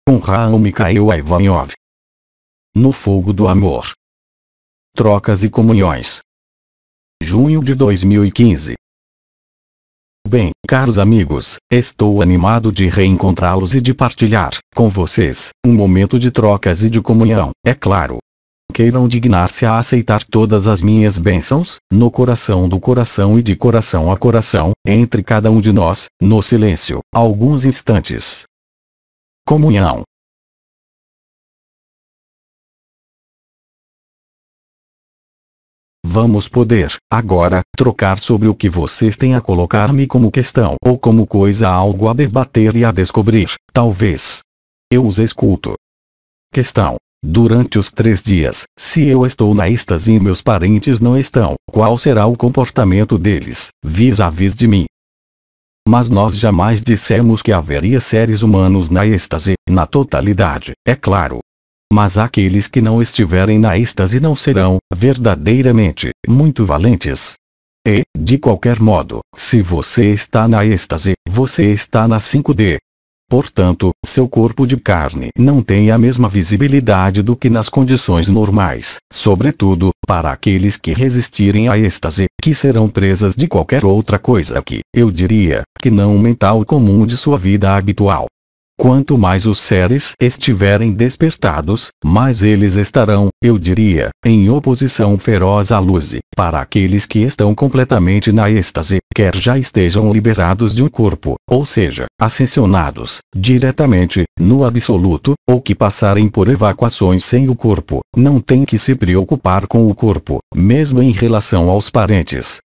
com Raul Mikhail Ivanov. No fogo do amor. Trocas e comunhões. Junho de 2015. Bem, caros amigos, estou animado de reencontrá-los e de partilhar, com vocês, um momento de trocas e de comunhão, é claro. Queiram dignar-se a aceitar todas as minhas bênçãos, no coração do coração e de coração a coração, entre cada um de nós, no silêncio, alguns instantes. Comunhão. Vamos poder, agora, trocar sobre o que vocês têm a colocar-me como questão ou como coisa algo a debater e a descobrir, talvez. Eu os escuto. Questão. Durante os 3 dias, se eu estou na êxtase e meus parentes não estão, qual será o comportamento deles, vis-à-vis de mim? Mas nós jamais dissemos que haveria seres humanos na êxtase, na totalidade, é claro. Mas aqueles que não estiverem na êxtase não serão, verdadeiramente, muito valentes. E, de qualquer modo, se você está na êxtase, você está na 5D. Portanto, seu corpo de carne não tem a mesma visibilidade do que nas condições normais, sobretudo, para aqueles que resistirem à êxtase, que serão presas de qualquer outra coisa que, eu diria, que não o mental comum de sua vida habitual. Quanto mais os seres estiverem despertados, mais eles estarão, eu diria, em oposição feroz à luz. Para aqueles que estão completamente na êxtase, quer já estejam liberados de um corpo, ou seja, ascensionados, diretamente, no absoluto, ou que passarem por evacuações sem o corpo, não tem que se preocupar com o corpo, mesmo em relação aos parentes.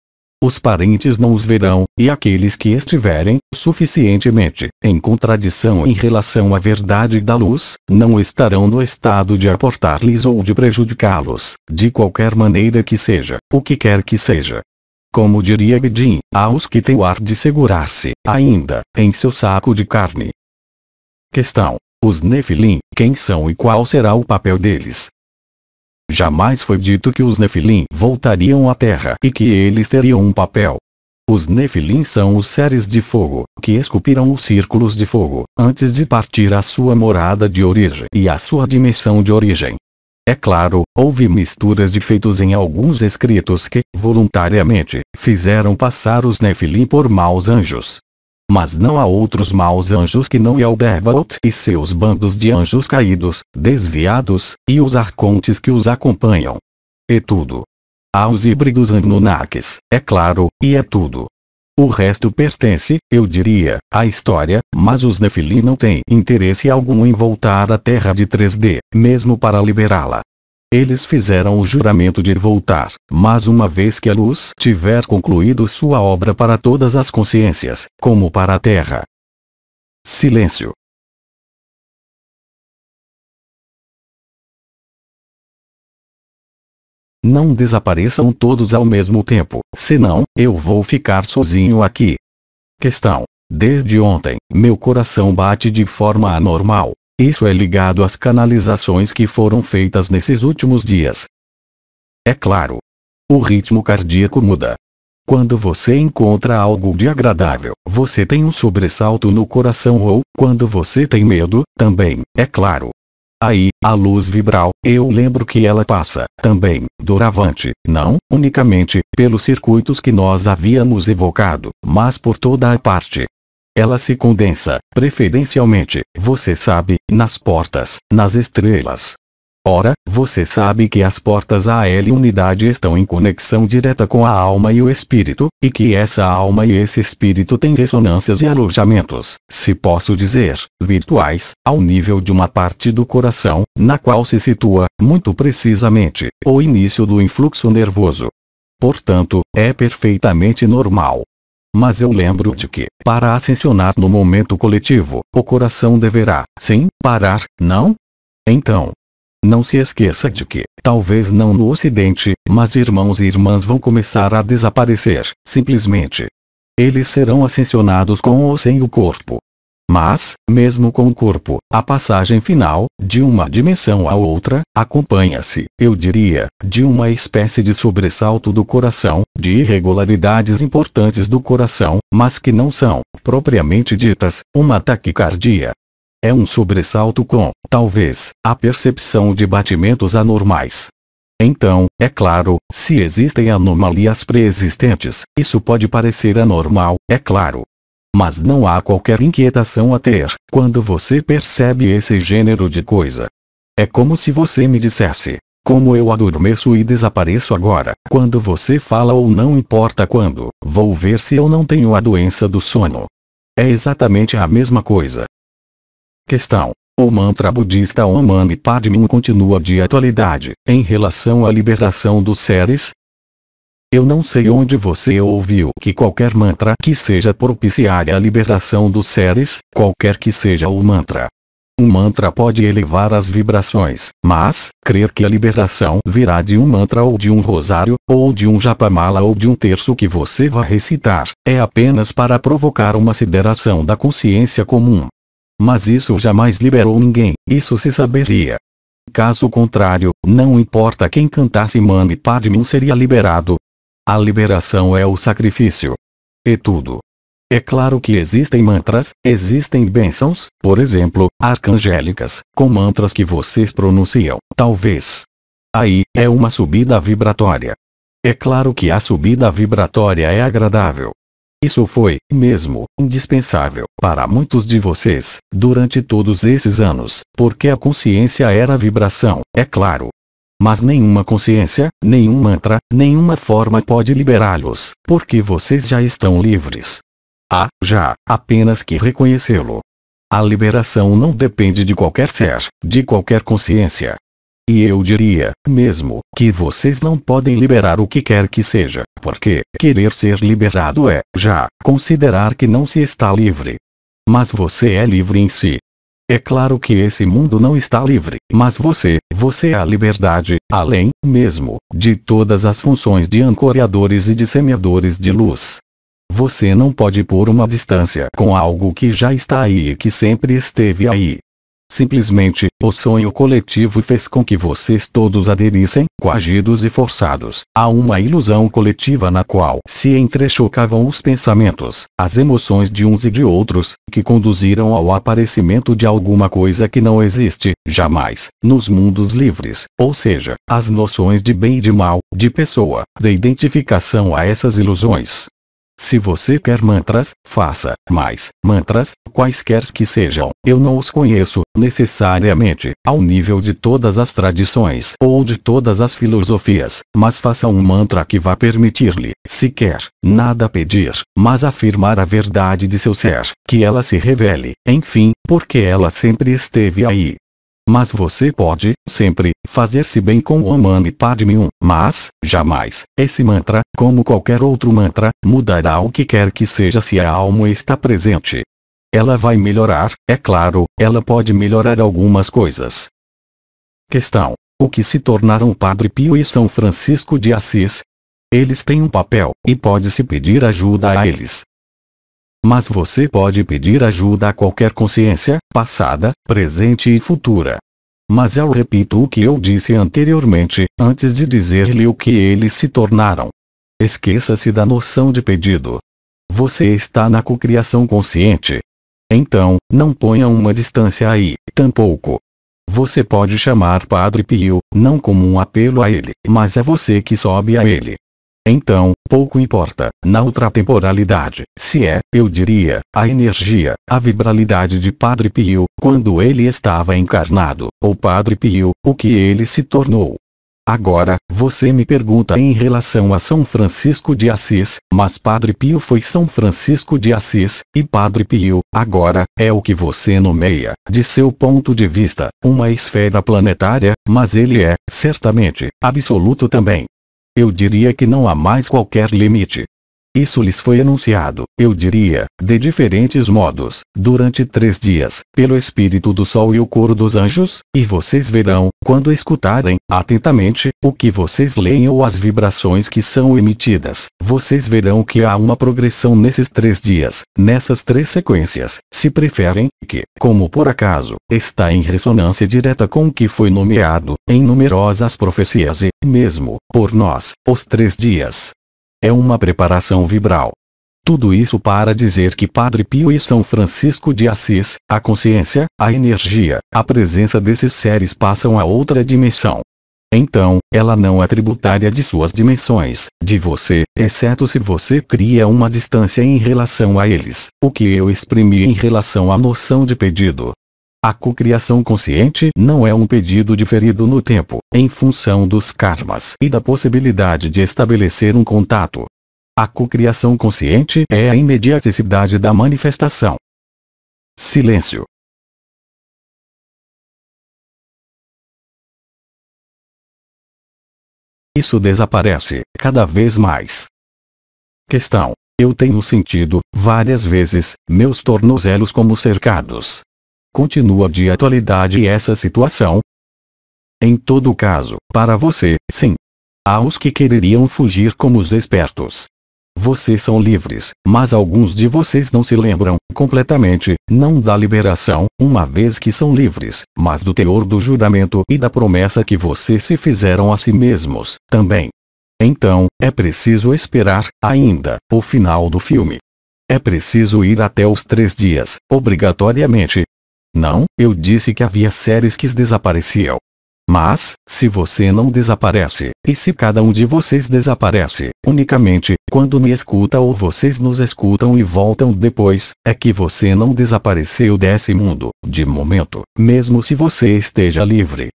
Os parentes não os verão, e aqueles que estiverem, suficientemente, em contradição em relação à verdade da luz, não estarão no estado de aportar-lhes ou de prejudicá-los, de qualquer maneira que seja, o que quer que seja. Como diria Bedin, há os que têm o ar de segurar-se, ainda, em seu saco de carne. Questão. Os Nefilim, quem são e qual será o papel deles? Jamais foi dito que os Nefilim voltariam à Terra e que eles teriam um papel. Os Nefilim são os seres de fogo, que esculpiram os círculos de fogo, antes de partir à sua morada de origem e à sua dimensão de origem. É claro, houve misturas de feitos em alguns escritos que, voluntariamente, fizeram passar os Nefilim por maus anjos. Mas não há outros maus anjos que não Yaldabaoth e seus bandos de anjos caídos, desviados, e os arcontes que os acompanham. É tudo. Há os híbridos Anunnakis, é claro, e é tudo. O resto pertence, eu diria, à história, mas os Nefilim não têm interesse algum em voltar à Terra de 3D, mesmo para liberá-la. Eles fizeram o juramento de voltar, mas uma vez que a luz tiver concluído sua obra para todas as consciências, como para a Terra. Silêncio. Não desapareçam todos ao mesmo tempo, senão, eu vou ficar sozinho aqui. Questão. Desde ontem, meu coração bate de forma anormal. Isso é ligado às canalizações que foram feitas nesses últimos dias. É claro. O ritmo cardíaco muda. Quando você encontra algo de agradável, você tem um sobressalto no coração ou, quando você tem medo, também, é claro. Aí, a luz vibral, eu lembro que ela passa, também, doravante, não, unicamente, pelos circuitos que nós havíamos evocado, mas por toda a parte. Ela se condensa, preferencialmente, você sabe, nas portas, nas estrelas. Ora, você sabe que as portas AL unidade estão em conexão direta com a alma e o espírito, e que essa alma e esse espírito têm ressonâncias e alojamentos, se posso dizer, virtuais, ao nível de uma parte do coração, na qual se situa, muito precisamente, o início do influxo nervoso. Portanto, é perfeitamente normal. Mas eu lembro de que, para ascensionar no momento coletivo, o coração deverá, sim, parar, não? Então, não se esqueça de que, talvez não no Ocidente, mas irmãos e irmãs vão começar a desaparecer, simplesmente. Eles serão ascensionados com ou sem o corpo. Mas, mesmo com o corpo, a passagem final, de uma dimensão a outra, acompanha-se, eu diria, de uma espécie de sobressalto do coração, de irregularidades importantes do coração, mas que não são, propriamente ditas, uma taquicardia. É um sobressalto com, talvez, a percepção de batimentos anormais. Então, é claro, se existem anomalias pré-existentes, isso pode parecer anormal, é claro. Mas não há qualquer inquietação a ter, quando você percebe esse gênero de coisa. É como se você me dissesse: como eu adormeço e desapareço agora, quando você fala, ou não importa quando, vou ver se eu não tenho a doença do sono. É exatamente a mesma coisa. Questão: o mantra budista Om Mani Padme Hum continua de atualidade, em relação à liberação dos seres? Eu não sei onde você ouviu que qualquer mantra que seja propiciar a liberação dos seres, qualquer que seja o mantra. Um mantra pode elevar as vibrações, mas, crer que a liberação virá de um mantra ou de um rosário, ou de um japamala ou de um terço que você vai recitar, é apenas para provocar uma aceleração da consciência comum. Mas isso jamais liberou ninguém, isso se saberia. Caso contrário, não importa quem cantasse Mani Padme Hum seria liberado. A liberação é o sacrifício. E tudo. É claro que existem mantras, existem bênçãos, por exemplo, arcangélicas, com mantras que vocês pronunciam, talvez. Aí, é uma subida vibratória. É claro que a subida vibratória é agradável. Isso foi, mesmo, indispensável para muitos de vocês, durante todos esses anos, porque a consciência era vibração, é claro. Mas nenhuma consciência, nenhum mantra, nenhuma forma pode liberá-los, porque vocês já estão livres. Já, apenas que reconhecê-lo. A liberação não depende de qualquer ser, de qualquer consciência. E eu diria, mesmo, que vocês não podem liberar o que quer que seja, porque, querer ser liberado é, já, considerar que não se está livre. Mas você é livre em si. É claro que esse mundo não está livre, mas você é a liberdade, além, mesmo, de todas as funções de ancoradores e disseminadores de luz. Você não pode pôr uma distância com algo que já está aí e que sempre esteve aí. Simplesmente, o sonho coletivo fez com que vocês todos aderissem, coagidos e forçados, a uma ilusão coletiva na qual se entrechocavam os pensamentos, as emoções de uns e de outros, que conduziram ao aparecimento de alguma coisa que não existe, jamais, nos mundos livres, ou seja, as noções de bem e de mal, de pessoa, de identificação a essas ilusões. Se você quer mantras, faça, mas, mantras, quaisquer que sejam, eu não os conheço, necessariamente, ao nível de todas as tradições ou de todas as filosofias, mas faça um mantra que vá permitir-lhe, se quer, nada pedir, mas afirmar a verdade de seu ser, que ela se revele, enfim, porque ela sempre esteve aí. Mas você pode, sempre, fazer-se bem com o Om Mani Padme Hum, mas, jamais, esse mantra, como qualquer outro mantra, mudará o que quer que seja se a alma está presente. Ela vai melhorar, é claro, ela pode melhorar algumas coisas. Questão: o que se tornaram Padre Pio e São Francisco de Assis? Eles têm um papel, e pode-se pedir ajuda a eles. Mas você pode pedir ajuda a qualquer consciência, passada, presente e futura. Mas eu repito o que eu disse anteriormente, antes de dizer-lhe o que eles se tornaram. Esqueça-se da noção de pedido. Você está na cocriação consciente. Então, não ponha uma distância aí, tampouco. Você pode chamar Padre Pio, não como um apelo a ele, mas é você que sobe a ele. Então, pouco importa, na ultratemporalidade, se é, eu diria, a energia, a vibralidade de Padre Pio, quando ele estava encarnado, ou Padre Pio, o que ele se tornou. Agora, você me pergunta em relação a São Francisco de Assis, mas Padre Pio foi São Francisco de Assis, e Padre Pio, agora, é o que você nomeia, de seu ponto de vista, uma esfera planetária, mas ele é, certamente, absoluto também. Eu diria que não há mais qualquer limite. Isso lhes foi anunciado, eu diria, de diferentes modos, durante 3 dias, pelo Espírito do Sol e o coro dos anjos, e vocês verão, quando escutarem, atentamente, o que vocês leem ou as vibrações que são emitidas, vocês verão que há uma progressão nesses 3 dias, nessas 3 sequências, se preferem, que, como por acaso, está em ressonância direta com o que foi nomeado, em numerosas profecias e, mesmo, por nós, os 3 dias. É uma preparação vibral. Tudo isso para dizer que Padre Pio e São Francisco de Assis, a consciência, a energia, a presença desses seres passam a outra dimensão. Então, ela não é tributária de suas dimensões, de você, exceto se você cria uma distância em relação a eles, o que eu exprimi em relação à noção de pedido. A cocriação consciente não é um pedido diferido no tempo, em função dos karmas e da possibilidade de estabelecer um contato. A cocriação consciente é a imediaticidade da manifestação. Silêncio. Isso desaparece, cada vez mais. Questão. Eu tenho sentido, várias vezes, meus tornozelos como cercados. Continua de atualidade essa situação? Em todo caso, para você, sim. Há os que quereriam fugir como os espertos. Vocês são livres, mas alguns de vocês não se lembram, completamente, não da liberação, uma vez que são livres, mas do teor do juramento e da promessa que vocês se fizeram a si mesmos, também. Então, é preciso esperar, ainda, o final do filme. É preciso ir até os 3 dias, obrigatoriamente. Não, eu disse que havia séries que desapareciam. Mas, se você não desaparece, e se cada um de vocês desaparece, unicamente, quando me escuta ou vocês nos escutam e voltam depois, é que você não desapareceu desse mundo, de momento, mesmo se você esteja livre.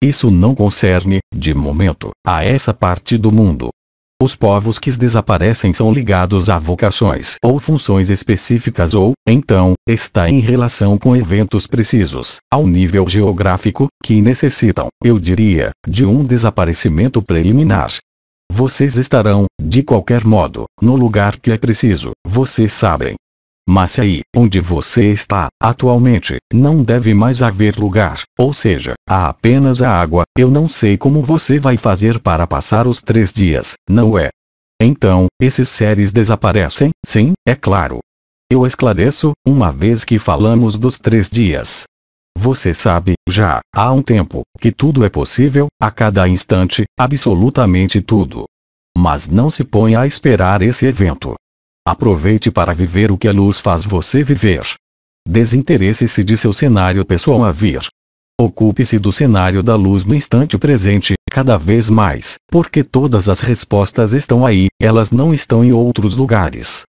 Isso não concerne, de momento, a essa parte do mundo. Os povos que desaparecem são ligados a vocações ou funções específicas ou, então, está em relação com eventos precisos, ao nível geográfico, que necessitam, eu diria, de um desaparecimento preliminar. Vocês estarão, de qualquer modo, no lugar que é preciso, vocês sabem. Mas se aí, onde você está, atualmente, não deve mais haver lugar, ou seja, há apenas a água, eu não sei como você vai fazer para passar os 3 dias, não é? Então, esses seres desaparecem, sim, é claro. Eu esclareço, uma vez que falamos dos 3 dias. Você sabe, já, há um tempo, que tudo é possível, a cada instante, absolutamente tudo. Mas não se ponha a esperar esse evento. Aproveite para viver o que a luz faz você viver. Desinteresse-se de seu cenário pessoal a vir. Ocupe-se do cenário da luz no instante presente, cada vez mais, porque todas as respostas estão aí, elas não estão em outros lugares.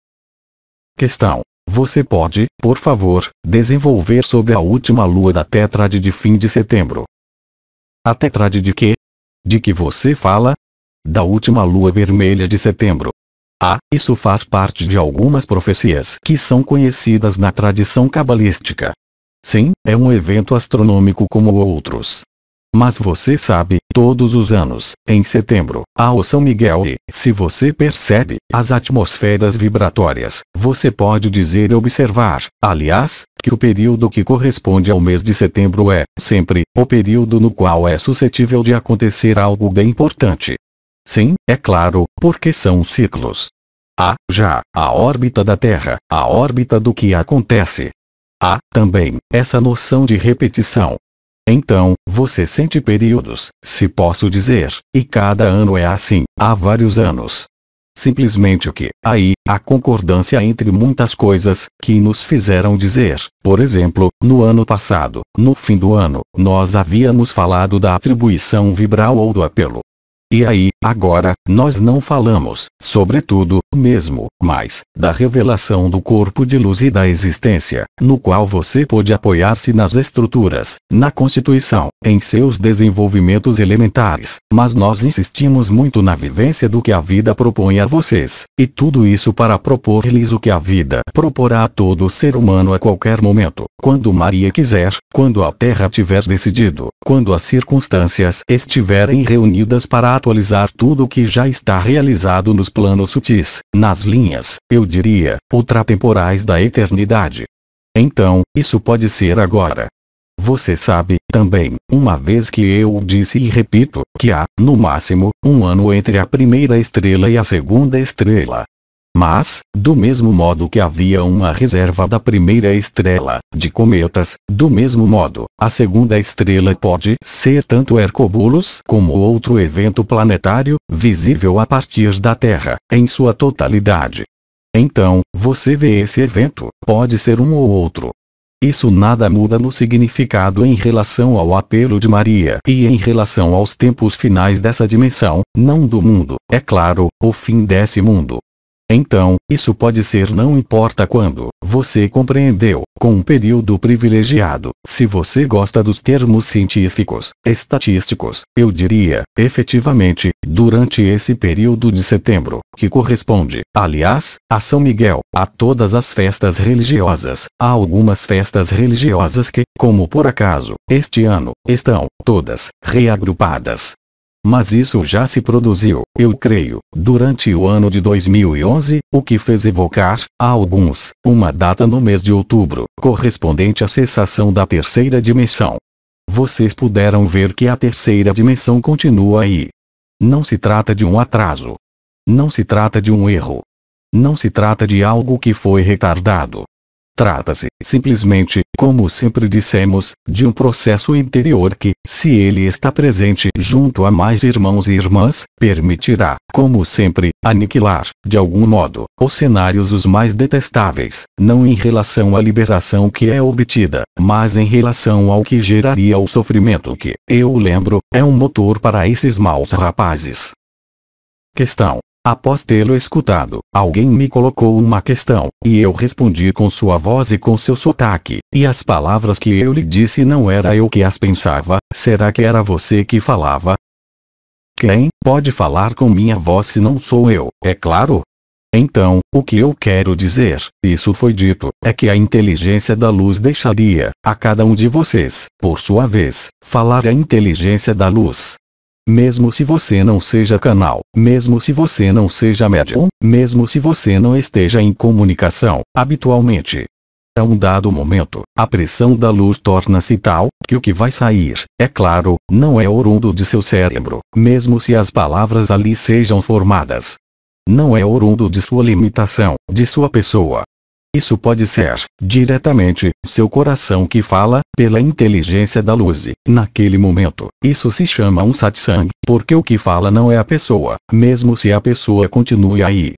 Questão. Você pode, por favor, desenvolver sobre a última lua da tétrade de fim de setembro. A tétrade de quê? De que você fala? Da última lua vermelha de setembro. Isso faz parte de algumas profecias que são conhecidas na tradição cabalística. Sim, é um evento astronômico como outros. Mas você sabe, todos os anos, em setembro, há o São Miguel e, se você percebe, as atmosferas vibratórias, você pode dizer e observar, aliás, que o período que corresponde ao mês de setembro é, sempre, o período no qual é suscetível de acontecer algo de importante. Sim, é claro, porque são ciclos. Há, já, a órbita da Terra, a órbita do que acontece. Há, também, essa noção de repetição. Então, você sente períodos, se posso dizer, e cada ano é assim, há vários anos. Simplesmente o que, aí, a concordância entre muitas coisas, que nos fizeram dizer, por exemplo, no ano passado, no fim do ano, nós havíamos falado da atribuição vibral ou do apelo. E aí, agora, nós não falamos, sobretudo, mesmo, mais, da revelação do corpo de luz e da existência, no qual você pode apoiar-se nas estruturas, na constituição, em seus desenvolvimentos elementares, mas nós insistimos muito na vivência do que a vida propõe a vocês, e tudo isso para propor-lhes o que a vida proporá a todo ser humano a qualquer momento, quando Maria quiser, quando a Terra tiver decidido, quando as circunstâncias estiverem reunidas para atualizar tudo o que já está realizado nos planos sutis, nas linhas, eu diria, ultratemporais da eternidade. Então, isso pode ser agora. Você sabe, também, uma vez que eu disse e repito, que há, no máximo, um ano entre a primeira estrela e a segunda estrela. Mas, do mesmo modo que havia uma reserva da primeira estrela, de cometas, do mesmo modo, a segunda estrela pode ser tanto Hercóbulos como outro evento planetário, visível a partir da Terra, em sua totalidade. Então, você vê esse evento, pode ser um ou outro. Isso nada muda no significado em relação ao apelo de Maria e em relação aos tempos finais dessa dimensão, não do mundo, é claro, o fim desse mundo. Então, isso pode ser não importa quando, você compreendeu, com um período privilegiado. Se você gosta dos termos científicos, estatísticos, eu diria, efetivamente, durante esse período de setembro, que corresponde, aliás, a São Miguel, a todas as festas religiosas. Há algumas festas religiosas que, como por acaso, este ano, estão, todas, reagrupadas. Mas isso já se produziu, eu creio, durante o ano de 2011, o que fez evocar, a alguns, uma data no mês de outubro, correspondente à cessação da terceira dimensão. Vocês puderam ver que a terceira dimensão continua aí. Não se trata de um atraso. Não se trata de um erro. Não se trata de algo que foi retardado. Trata-se, simplesmente, como sempre dissemos, de um processo interior que, se ele está presente junto a mais irmãos e irmãs, permitirá, como sempre, aniquilar, de algum modo, os cenários os mais detestáveis, não em relação à liberação que é obtida, mas em relação ao que geraria o sofrimento que, eu lembro, é um motor para esses maus rapazes. Questão. Após tê-lo escutado, alguém me colocou uma questão, e eu respondi com sua voz e com seu sotaque, e as palavras que eu lhe disse não era eu que as pensava, será que era você que falava? Quem pode falar com minha voz se não sou eu, é claro? Então, o que eu quero dizer, isso foi dito, é que a inteligência da luz deixaria, a cada um de vocês, por sua vez, falar a inteligência da luz. Mesmo se você não seja canal, mesmo se você não seja médium, mesmo se você não esteja em comunicação, habitualmente. A um dado momento, a pressão da luz torna-se tal, que o que vai sair, é claro, não é oriundo de seu cérebro, mesmo se as palavras ali sejam formadas. Não é oriundo de sua limitação, de sua pessoa. Isso pode ser, diretamente, seu coração que fala, pela inteligência da luz e, naquele momento, isso se chama um satsang, porque o que fala não é a pessoa, mesmo se a pessoa continue aí.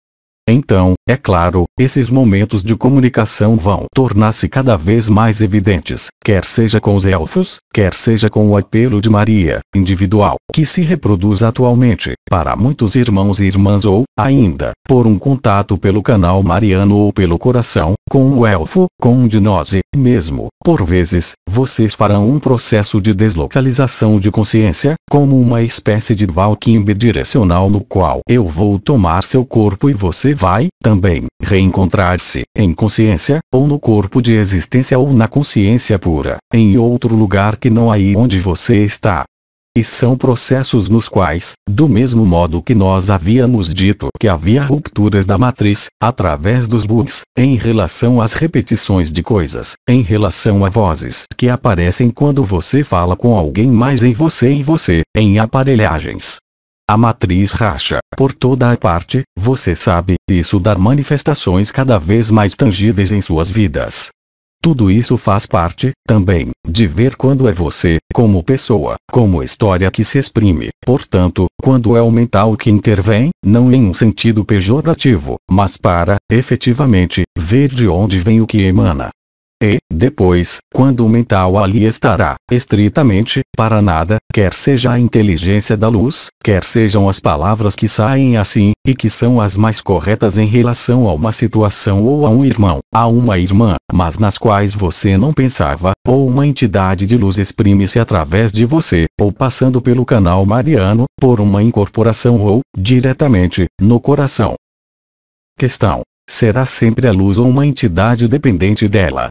Então, é claro, esses momentos de comunicação vão tornar-se cada vez mais evidentes, quer seja com os elfos, quer seja com o apelo de Maria, individual, que se reproduz atualmente, para muitos irmãos e irmãs ou, ainda, por um contato pelo canal mariano ou pelo coração, com o elfo, com um de nós e, mesmo, por vezes, vocês farão um processo de deslocalização de consciência, como uma espécie de walking bidirecional no qual eu vou tomar seu corpo e você vai, também, reencontrar-se, em consciência, ou no corpo de existência ou na consciência pura, em outro lugar que não aí onde você está. E são processos nos quais, do mesmo modo que nós havíamos dito que havia rupturas da matriz, através dos bugs, em relação às repetições de coisas, em relação a vozes que aparecem quando você fala com alguém mais em você, em aparelhagens. A matriz racha, por toda a parte, você sabe, isso dá manifestações cada vez mais tangíveis em suas vidas. Tudo isso faz parte, também, de ver quando é você, como pessoa, como história que se exprime, portanto, quando é o mental que intervém, não em um sentido pejorativo, mas para, efetivamente, ver de onde vem o que emana. E, depois, quando o mental ali estará, estritamente, para nada, quer seja a inteligência da luz, quer sejam as palavras que saem assim, e que são as mais corretas em relação a uma situação ou a um irmão, a uma irmã, mas nas quais você não pensava, ou uma entidade de luz exprime-se através de você, ou passando pelo canal mariano, por uma incorporação ou, diretamente, no coração. Questão: será sempre a luz ou uma entidade dependente dela?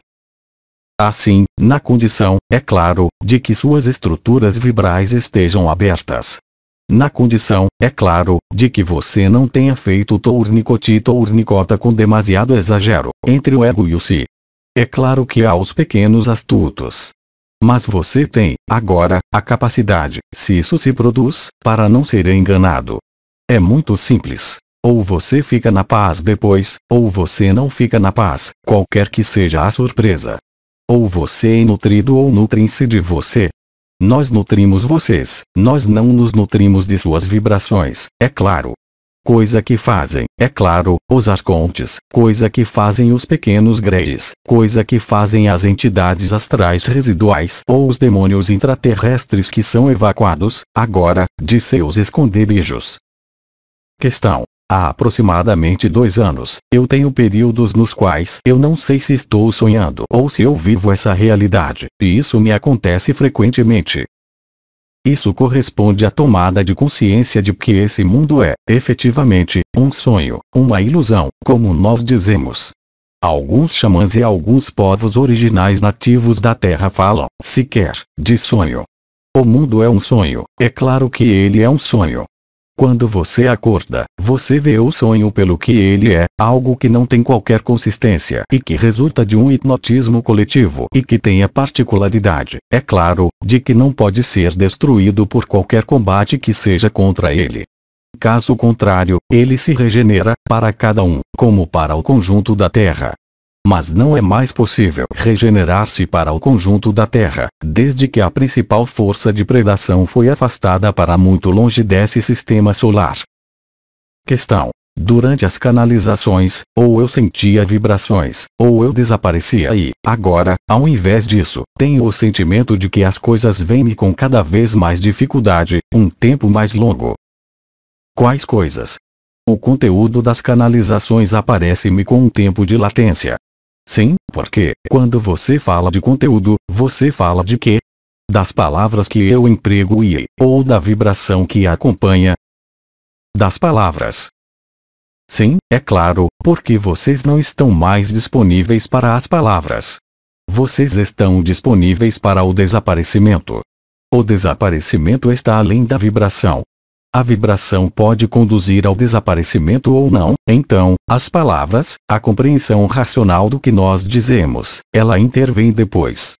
Assim, na condição, é claro, de que suas estruturas vibrais estejam abertas. Na condição, é claro, de que você não tenha feito tournicota com demasiado exagero, entre o ego e o si. É claro que há os pequenos astutos. Mas você tem, agora, a capacidade, se isso se produz, para não ser enganado. É muito simples. Ou você fica na paz depois, ou você não fica na paz, qualquer que seja a surpresa. Ou você é nutrido ou nutrem-se de você. Nós nutrimos vocês, nós não nos nutrimos de suas vibrações, é claro. coisa que fazem, é claro, os arcontes, coisa que fazem os pequenos greys, coisa que fazem as entidades astrais residuais ou os demônios intraterrestres que são evacuados, agora, de seus esconderijos. Questão. Há aproximadamente 2 anos, eu tenho períodos nos quais eu não sei se estou sonhando ou se eu vivo essa realidade, e isso me acontece frequentemente. Isso corresponde à tomada de consciência de que esse mundo é, efetivamente, um sonho, uma ilusão, como nós dizemos. Alguns xamãs e alguns povos originais nativos da Terra falam, sequer, de sonho. O mundo é um sonho, é claro que ele é um sonho. Quando você acorda, você vê o sonho pelo que ele é, algo que não tem qualquer consistência e que resulta de um hipnotismo coletivo e que tem a particularidade, é claro, de que não pode ser destruído por qualquer combate que seja contra ele. Caso contrário, ele se regenera, para cada um, como para o conjunto da Terra. Mas não é mais possível regenerar-se para o conjunto da Terra, desde que a principal força de predação foi afastada para muito longe desse sistema solar. Questão. Durante as canalizações, ou eu sentia vibrações, ou eu desaparecia e, agora, ao invés disso, tenho o sentimento de que as coisas vêm-me com cada vez mais dificuldade, um tempo mais longo. Quais coisas? O conteúdo das canalizações aparece-me com um tempo de latência. Sim, porque, quando você fala de conteúdo, você fala de quê? Das palavras que eu emprego ou da vibração que a acompanha? Das palavras. Sim, é claro, porque vocês não estão mais disponíveis para as palavras. Vocês estão disponíveis para o desaparecimento. O desaparecimento está além da vibração. A vibração pode conduzir ao desaparecimento ou não, então, as palavras, a compreensão racional do que nós dizemos, ela intervém depois.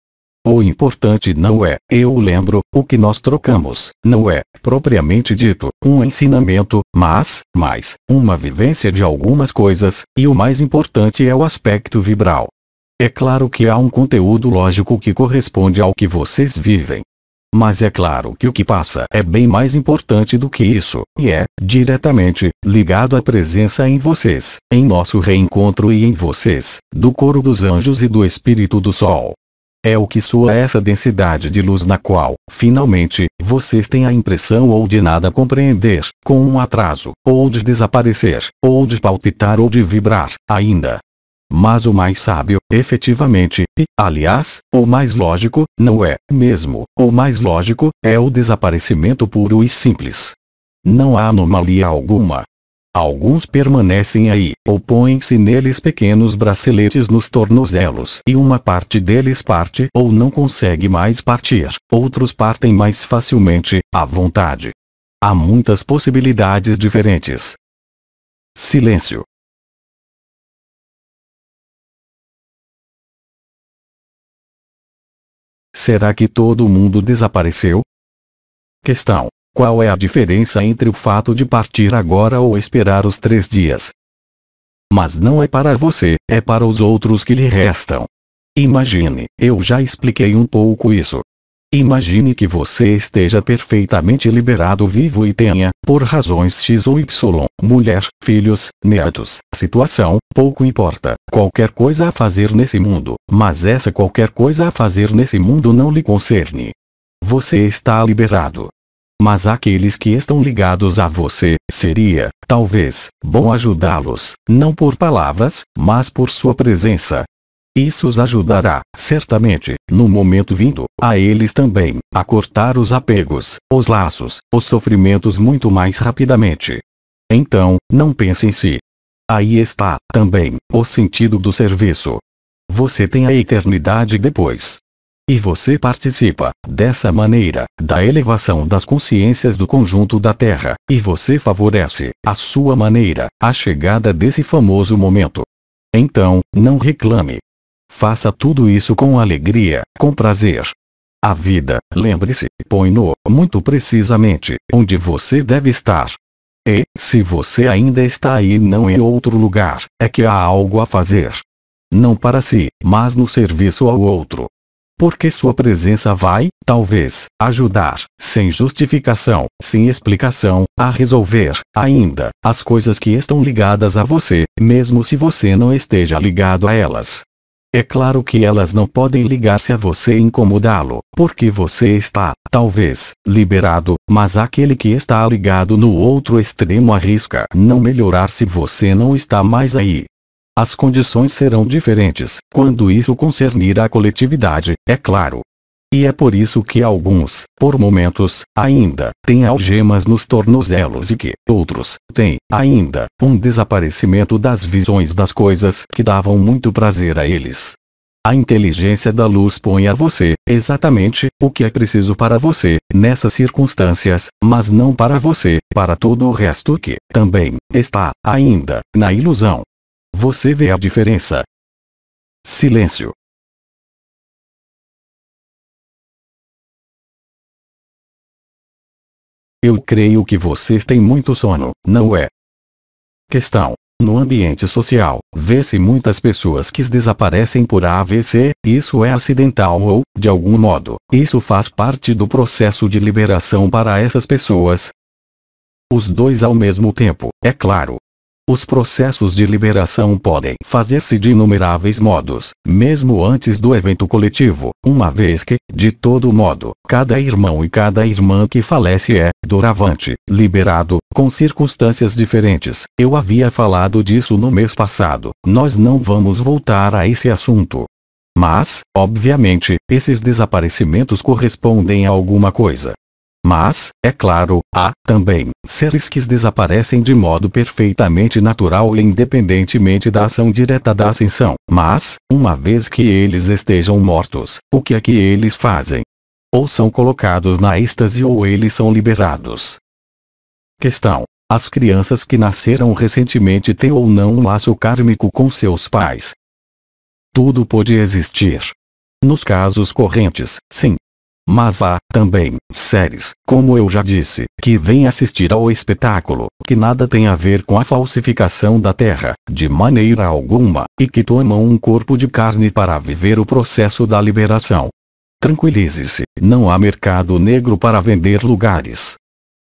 O importante não é, eu lembro, o que nós trocamos, não é, propriamente dito, um ensinamento, mas, uma vivência de algumas coisas, e o mais importante é o aspecto vibral. É claro que há um conteúdo lógico que corresponde ao que vocês vivem. Mas é claro que o que passa é bem mais importante do que isso, e é, diretamente, ligado à presença em vocês, em nosso reencontro e em vocês, do coro dos anjos e do espírito do sol. É o que soa essa densidade de luz na qual, finalmente, vocês têm a impressão ou de nada compreender, com um atraso, ou de desaparecer, ou de palpitar ou de vibrar, ainda. Mas o mais sábio, efetivamente, e, aliás, o mais lógico, não é, mesmo, o mais lógico, é o desaparecimento puro e simples. Não há anomalia alguma. Alguns permanecem aí, ou põem-se neles pequenos braceletes nos tornozelos e uma parte deles parte ou não consegue mais partir, outros partem mais facilmente, à vontade. Há muitas possibilidades diferentes. Silêncio. Será que todo mundo desapareceu? Questão. Qual é a diferença entre o fato de partir agora ou esperar os 3 dias? Mas não é para você, é para os outros que lhe restam. Imagine, eu já expliquei um pouco isso. Imagine que você esteja perfeitamente liberado vivo e tenha, por razões X ou Y, mulher, filhos, netos, situação, pouco importa, qualquer coisa a fazer nesse mundo, mas essa qualquer coisa a fazer nesse mundo não lhe concerne. Você está liberado. Mas aqueles que estão ligados a você, seria, talvez, bom ajudá-los, não por palavras, mas por sua presença. Isso os ajudará, certamente, no momento vindo, a eles também, a cortar os apegos, os laços, os sofrimentos muito mais rapidamente. Então, não pense em si. Aí está, também, o sentido do serviço. Você tem a eternidade depois. E você participa, dessa maneira, da elevação das consciências do conjunto da Terra, e você favorece, à sua maneira, a chegada desse famoso momento. Então, não reclame. Faça tudo isso com alegria, com prazer. A vida, lembre-se, põe-no, muito precisamente, onde você deve estar. E, se você ainda está aí não em outro lugar, é que há algo a fazer. Não para si, mas no serviço ao outro. porque sua presença vai, talvez, ajudar, sem justificação, sem explicação, a resolver, ainda, as coisas que estão ligadas a você, mesmo se você não esteja ligado a elas. É claro que elas não podem ligar-se a você e incomodá-lo, porque você está, talvez, liberado, mas aquele que está ligado no outro extremo arrisca não melhorar se você não está mais aí. As condições serão diferentes, quando isso concernir a coletividade, é claro. E é por isso que alguns, por momentos, ainda, têm algemas nos tornozelos e que, outros, têm, ainda, um desaparecimento das visões das coisas que davam muito prazer a eles. A inteligência da luz põe a você, exatamente, o que é preciso para você, nessas circunstâncias, mas não para você, para todo o resto que, também, está, ainda, na ilusão. Você vê a diferença? Silêncio. Eu creio que vocês têm muito sono, não é? Questão. No ambiente social, vê-se muitas pessoas que desaparecem por AVC, isso é acidental ou, de algum modo, isso faz parte do processo de liberação para essas pessoas? Os dois ao mesmo tempo, é claro. Os processos de liberação podem fazer-se de inumeráveis modos, mesmo antes do evento coletivo, uma vez que, de todo modo, cada irmão e cada irmã que falece é, doravante, liberado, com circunstâncias diferentes. Eu havia falado disso no mês passado, nós não vamos voltar a esse assunto. Mas, obviamente, esses desaparecimentos correspondem a alguma coisa. Mas, é claro, há, também, seres que desaparecem de modo perfeitamente natural e independentemente da ação direta da ascensão. Mas, uma vez que eles estejam mortos, o que é que eles fazem? Ou são colocados na êxtase ou eles são liberados. Questão. As crianças que nasceram recentemente têm ou não um laço kármico com seus pais? Tudo pode existir. Nos casos correntes, sim. Mas há, também, seres, como eu já disse, que vêm assistir ao espetáculo, que nada tem a ver com a falsificação da Terra, de maneira alguma, e que tomam um corpo de carne para viver o processo da liberação. Tranquilize-se, não há mercado negro para vender lugares.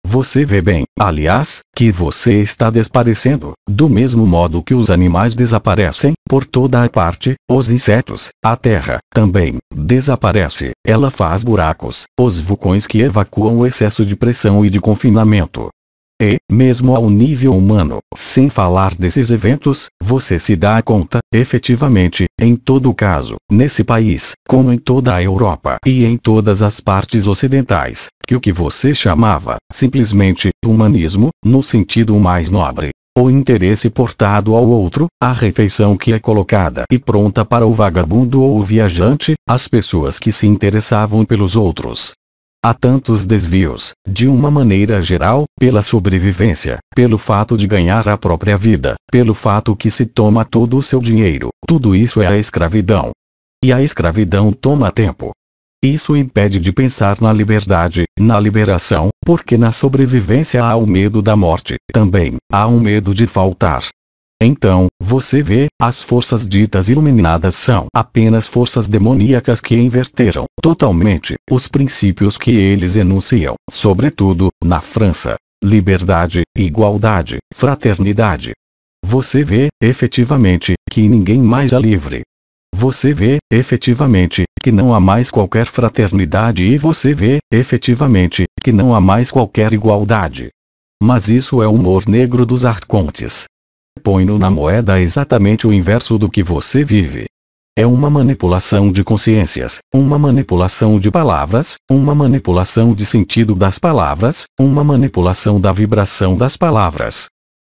Você vê bem, aliás, que você está desaparecendo, do mesmo modo que os animais desaparecem, por toda a parte, os insetos, a terra, também, desaparece, ela faz buracos, os vulcões que evacuam o excesso de pressão e de confinamento. E, mesmo ao nível humano, sem falar desses eventos, você se dá conta, efetivamente, em todo caso, nesse país, como em toda a Europa e em todas as partes ocidentais, que o que você chamava, simplesmente, humanismo, no sentido mais nobre, o interesse portado ao outro, a refeição que é colocada e pronta para o vagabundo ou o viajante, as pessoas que se interessavam pelos outros. Há tantos desvios, de uma maneira geral, pela sobrevivência, pelo fato de ganhar a própria vida, pelo fato que se toma todo o seu dinheiro, tudo isso é a escravidão. E a escravidão toma tempo. Isso impede de pensar na liberdade, na liberação, porque na sobrevivência há o medo da morte, também, há um medo de faltar. Então, você vê, as forças ditas iluminadas são apenas forças demoníacas que inverteram, totalmente, os princípios que eles enunciam, sobretudo, na França. Liberdade, igualdade, fraternidade. Você vê, efetivamente, que ninguém mais é livre. Você vê, efetivamente, que não há mais qualquer fraternidade e você vê, efetivamente, que não há mais qualquer igualdade. Mas isso é o humor negro dos arcontes. Põe-no na moeda exatamente o inverso do que você vive. É uma manipulação de consciências, uma manipulação de palavras, uma manipulação de sentido das palavras, uma manipulação da vibração das palavras.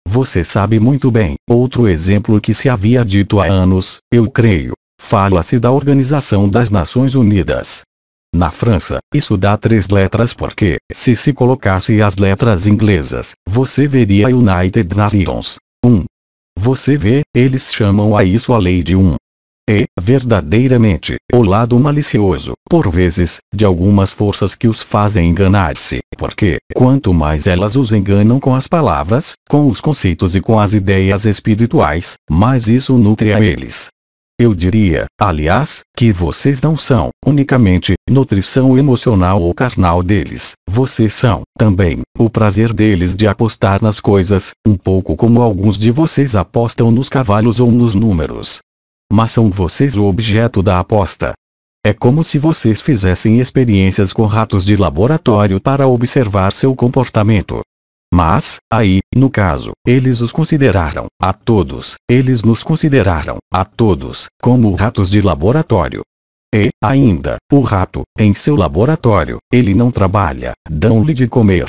Você sabe muito bem, outro exemplo que se havia dito há anos, eu creio, fala-se da Organização das Nações Unidas. Na França, isso dá 3 letras porque, se colocasse as letras inglesas, você veria United Nations. Você vê, eles chamam a isso a lei de E, verdadeiramente, o lado malicioso, por vezes, de algumas forças que os fazem enganar-se, porque, quanto mais elas os enganam com as palavras, com os conceitos e com as ideias espirituais, mais isso nutre a eles. Eu diria, aliás, que vocês não são, unicamente, nutrição emocional ou carnal deles. Vocês são, também, o prazer deles de apostar nas coisas, um pouco como alguns de vocês apostam nos cavalos ou nos números. Mas são vocês o objeto da aposta. É como se vocês fizessem experiências com ratos de laboratório para observar seu comportamento. Mas, aí, no caso, eles os consideraram, a todos, eles nos consideraram, a todos, como ratos de laboratório. E, ainda, o rato, em seu laboratório, ele não trabalha, dão-lhe de comer.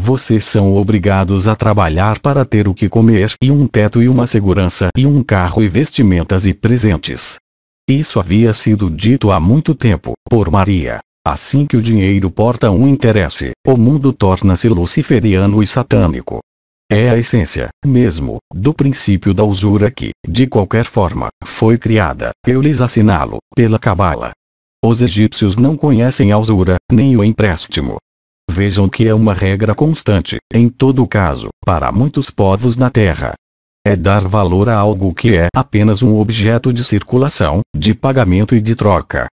Vocês são obrigados a trabalhar para ter o que comer e um teto e uma segurança e um carro e vestimentas e presentes. Isso havia sido dito há muito tempo, por Maria. Assim que o dinheiro porta um interesse, o mundo torna-se luciferiano e satânico. É a essência, mesmo, do princípio da usura que, de qualquer forma, foi criada, eu lhes assinalo, pela Cabala. Os egípcios não conhecem a usura, nem o empréstimo. Vejam que é uma regra constante, em todo caso, para muitos povos na Terra. É dar valor a algo que é apenas um objeto de circulação, de pagamento e de troca.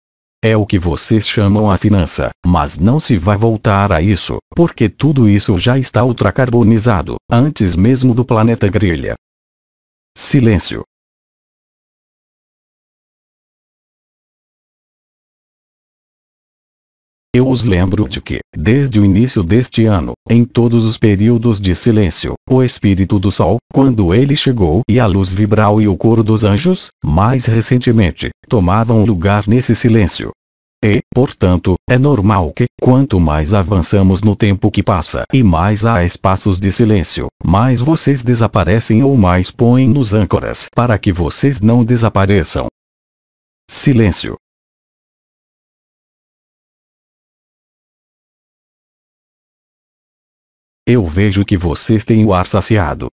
É o que vocês chamam a finança, mas não se vai voltar a isso, porque tudo isso já está ultracarbonizado, antes mesmo do planeta grelha. Silêncio. Eu os lembro de que, desde o início deste ano, em todos os períodos de silêncio, o espírito do Sol, quando ele chegou e a luz vibral e o coro dos anjos, mais recentemente, tomavam lugar nesse silêncio. E, portanto, é normal que, quanto mais avançamos no tempo que passa e mais há espaços de silêncio, mais vocês desaparecem ou mais põem-nos âncoras para que vocês não desapareçam. Silêncio. Eu vejo que vocês têm o ar saciado.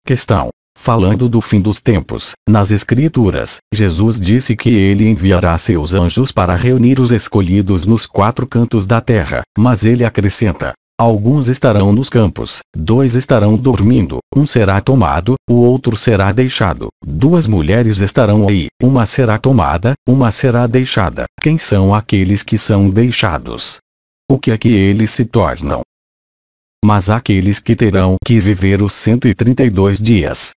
Questão. Falando do fim dos tempos, nas Escrituras, Jesus disse que ele enviará seus anjos para reunir os escolhidos nos 4 cantos da terra, mas ele acrescenta: alguns estarão nos campos, 2 estarão dormindo, um será tomado, o outro será deixado, 2 mulheres estarão aí, uma será tomada, uma será deixada. Quem são aqueles que são deixados? O que é que eles se tornam? Mas aqueles que terão que viver os 132 dias.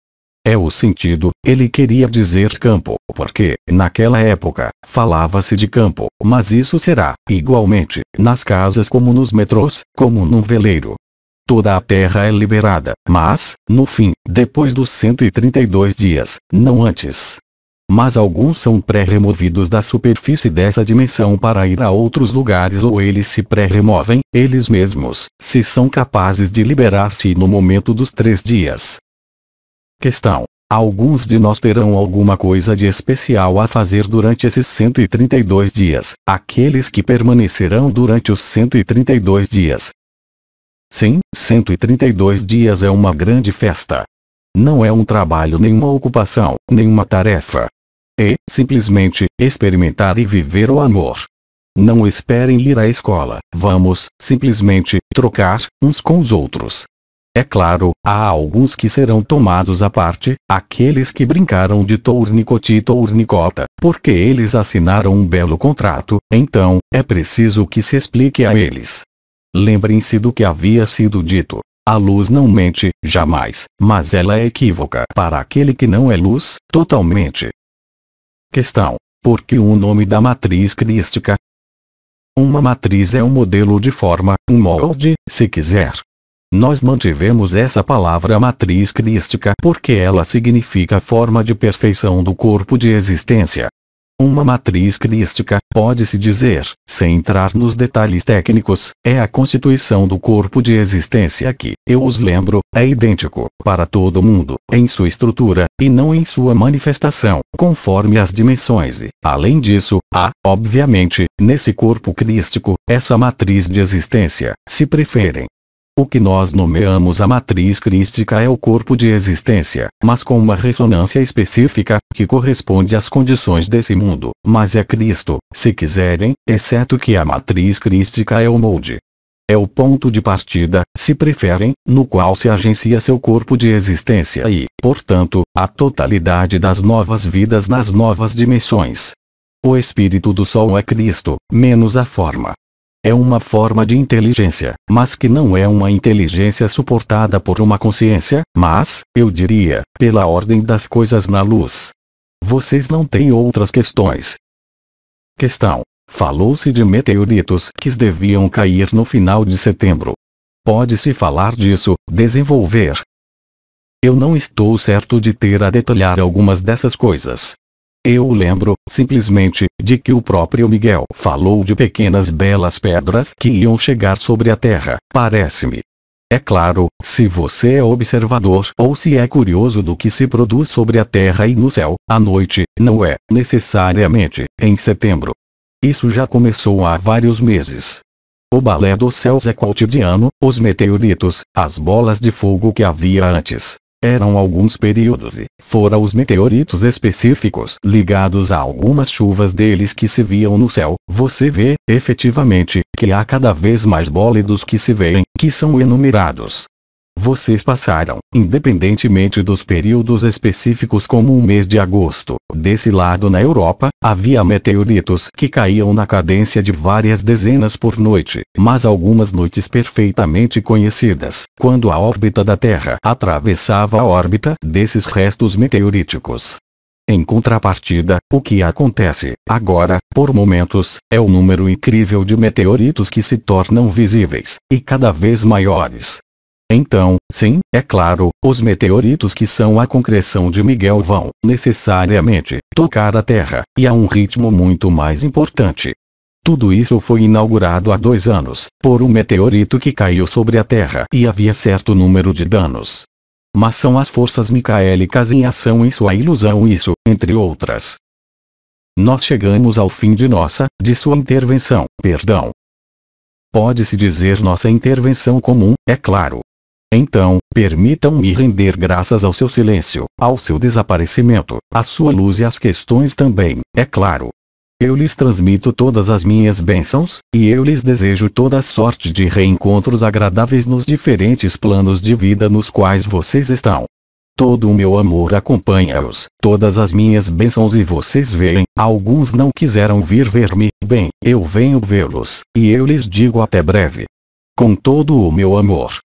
É o sentido, ele queria dizer campo, porque, naquela época, falava-se de campo, mas isso será, igualmente, nas casas como nos metrôs, como num veleiro. Toda a terra é liberada, mas, no fim, depois dos 132 dias, não antes. Mas alguns são pré-removidos da superfície dessa dimensão para ir a outros lugares ou eles se pré-removem, eles mesmos, se são capazes de liberar-se no momento dos 3 dias. Questão. Alguns de nós terão alguma coisa de especial a fazer durante esses 132 dias, aqueles que permanecerão durante os 132 dias. Sim, 132 dias é uma grande festa. Não é um trabalho, nenhuma ocupação, nenhuma tarefa. É, simplesmente, experimentar e viver o amor. Não esperem ir à escola, vamos, simplesmente, trocar, uns com os outros. É claro, há alguns que serão tomados à parte, aqueles que brincaram de tournicote e tournicota, porque eles assinaram um belo contrato, então, é preciso que se explique a eles. Lembrem-se do que havia sido dito. A luz não mente, jamais, mas ela é equívoca para aquele que não é luz, totalmente. Questão. Por que o nome da matriz crística? Uma matriz é um modelo de forma, um molde, se quiser. Nós mantivemos essa palavra matriz crística porque ela significa forma de perfeição do corpo de existência. Uma matriz crística, pode-se dizer, sem entrar nos detalhes técnicos, é a constituição do corpo de existência que, eu os lembro, é idêntico, para todo mundo, em sua estrutura, e não em sua manifestação, conforme as dimensões e, além disso, há, obviamente, nesse corpo crístico, essa matriz de existência, se preferem. O que nós nomeamos a matriz crística é o corpo de existência, mas com uma ressonância específica, que corresponde às condições desse mundo, mas é Cristo, se quiserem, exceto que a matriz crística é o molde. É o ponto de partida, se preferem, no qual se agencia seu corpo de existência e, portanto, a totalidade das novas vidas nas novas dimensões. O espírito do Sol é Cristo, menos a forma. É uma forma de inteligência, mas que não é uma inteligência suportada por uma consciência, mas, eu diria, pela ordem das coisas na luz. Vocês não têm outras questões? Questão. Falou-se de meteoritos que deviam cair no final de setembro. Pode-se falar disso, desenvolver? Eu não estou certo de ter a detalhar algumas dessas coisas. Eu lembro, simplesmente, de que o próprio Miguel falou de pequenas belas pedras que iam chegar sobre a Terra, parece-me. É claro, se você é observador ou se é curioso do que se produz sobre a Terra e no céu, à noite, não é, necessariamente, em setembro. Isso já começou há vários meses. O balé dos céus é cotidiano, os meteoritos, as bolas de fogo que havia antes. Eram alguns períodos e, fora os meteoritos específicos ligados a algumas chuvas deles que se viam no céu, você vê, efetivamente, que há cada vez mais bólidos que se veem, que são enumerados. Vocês passaram, independentemente dos períodos específicos como o mês de agosto, desse lado na Europa, havia meteoritos que caíam na cadência de várias dezenas por noite, mas algumas noites perfeitamente conhecidas, quando a órbita da Terra atravessava a órbita desses restos meteoríticos. Em contrapartida, o que acontece, agora, por momentos, é o número incrível de meteoritos que se tornam visíveis, e cada vez maiores. Então, sim, é claro, os meteoritos que são a concreção de Miguel vão, necessariamente, tocar a Terra, e a um ritmo muito mais importante. Tudo isso foi inaugurado há 2 anos, por um meteorito que caiu sobre a Terra e havia certo número de danos. Mas são as forças micaélicas em ação em sua ilusão isso, entre outras. Nós chegamos ao fim de sua intervenção, perdão. Pode-se dizer nossa intervenção comum, é claro. Então, permitam-me render graças ao seu silêncio, ao seu desaparecimento, à sua luz e às questões também, é claro. Eu lhes transmito todas as minhas bênçãos, e eu lhes desejo toda sorte de reencontros agradáveis nos diferentes planos de vida nos quais vocês estão. Todo o meu amor acompanha-os, todas as minhas bênçãos e vocês veem, alguns não quiseram vir ver-me, bem, eu venho vê-los, e eu lhes digo até breve. Com todo o meu amor.